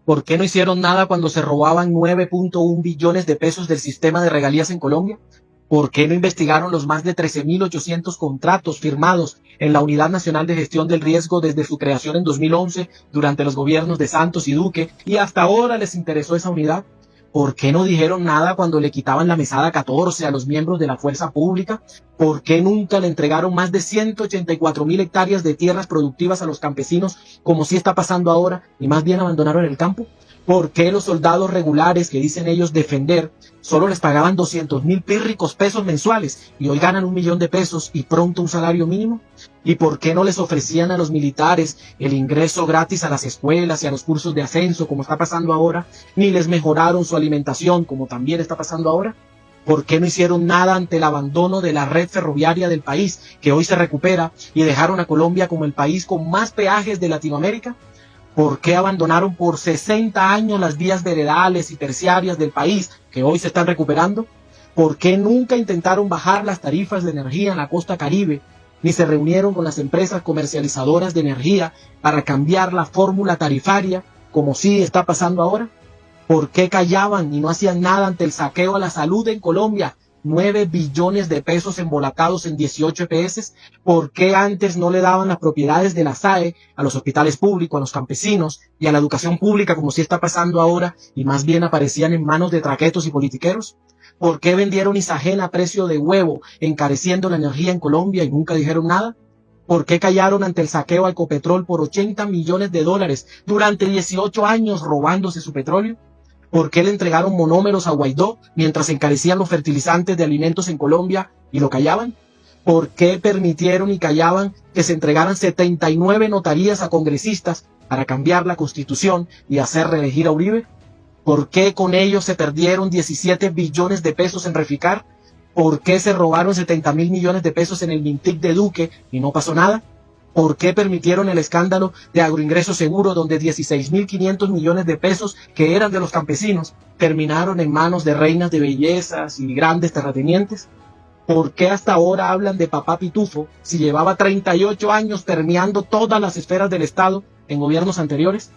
¿Por qué no hicieron nada cuando se robaban 9.1 billones de pesos del sistema de regalías en Colombia? ¿Por qué no investigaron los más de 13.800 contratos firmados en la Unidad Nacional de Gestión del Riesgo desde su creación en 2011 durante los gobiernos de Santos y Duque y hasta ahora les interesó esa unidad? ¿Por qué no dijeron nada cuando le quitaban la mesada 14 a los miembros de la fuerza pública? ¿Por qué nunca le entregaron más de 184.000 hectáreas de tierras productivas a los campesinos, como sí está pasando ahora, y más bien abandonaron el campo? ¿Por qué los soldados regulares que dicen ellos defender solo les pagaban 200.000 pírricos pesos mensuales y hoy ganan 1 millón de pesos y pronto un salario mínimo? ¿Y por qué no les ofrecían a los militares el ingreso gratis a las escuelas y a los cursos de ascenso, como está pasando ahora? Ni les mejoraron su alimentación, como también está pasando ahora. ¿Por qué no hicieron nada ante el abandono de la red ferroviaria del país, que hoy se recupera, y dejaron a Colombia como el país con más peajes de Latinoamérica? ¿Por qué abandonaron por 60 años las vías veredales y terciarias del país, que hoy se están recuperando? ¿Por qué nunca intentaron bajar las tarifas de energía en la costa Caribe, ni se reunieron con las empresas comercializadoras de energía para cambiar la fórmula tarifaria, como sí está pasando ahora? ¿Por qué callaban y no hacían nada ante el saqueo a la salud en Colombia? 9 billones de pesos embolatados en 18 EPS. ¿Por qué antes no le daban las propiedades de la SAE a los hospitales públicos, a los campesinos y a la educación pública, como sí está pasando ahora, y más bien aparecían en manos de traquetos y politiqueros? ¿Por qué vendieron Isagena a precio de huevo, encareciendo la energía en Colombia y nunca dijeron nada? ¿Por qué callaron ante el saqueo a Ecopetrol por 80 millones de dólares durante 18 años robándose su petróleo? ¿Por qué le entregaron monómeros a Guaidó mientras encarecían los fertilizantes de alimentos en Colombia y lo callaban? ¿Por qué permitieron y callaban que se entregaran 79 notarías a congresistas para cambiar la Constitución y hacer reelegir a Uribe? ¿Por qué con ellos se perdieron 17 billones de pesos en Reficar? ¿Por qué se robaron 70.000 millones de pesos en el Mintic de Duque y no pasó nada? ¿Por qué permitieron el escándalo de Agroingreso Seguro, donde 16.500 millones de pesos que eran de los campesinos terminaron en manos de reinas de bellezas y grandes terratenientes? ¿Por qué hasta ahora hablan de papá Pitufo si llevaba 38 años permeando todas las esferas del Estado en gobiernos anteriores?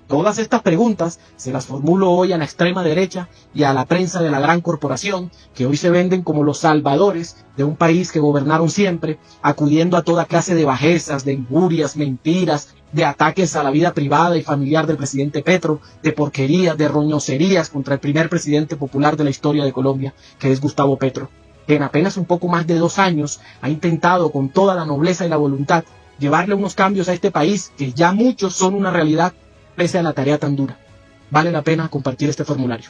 Todas estas preguntas se las formulo hoy a la extrema derecha y a la prensa de la gran corporación, que hoy se venden como los salvadores de un país que gobernaron siempre, acudiendo a toda clase de bajezas, de injurias, mentiras, de ataques a la vida privada y familiar del presidente Petro, de porquerías, de roñoserías contra el primer presidente popular de la historia de Colombia, que es Gustavo Petro, que en apenas un poco más de 2 años ha intentado con toda la nobleza y la voluntad llevarle unos cambios a este país que ya muchos son una realidad, pese a la tarea tan dura. Vale la pena compartir este formulario.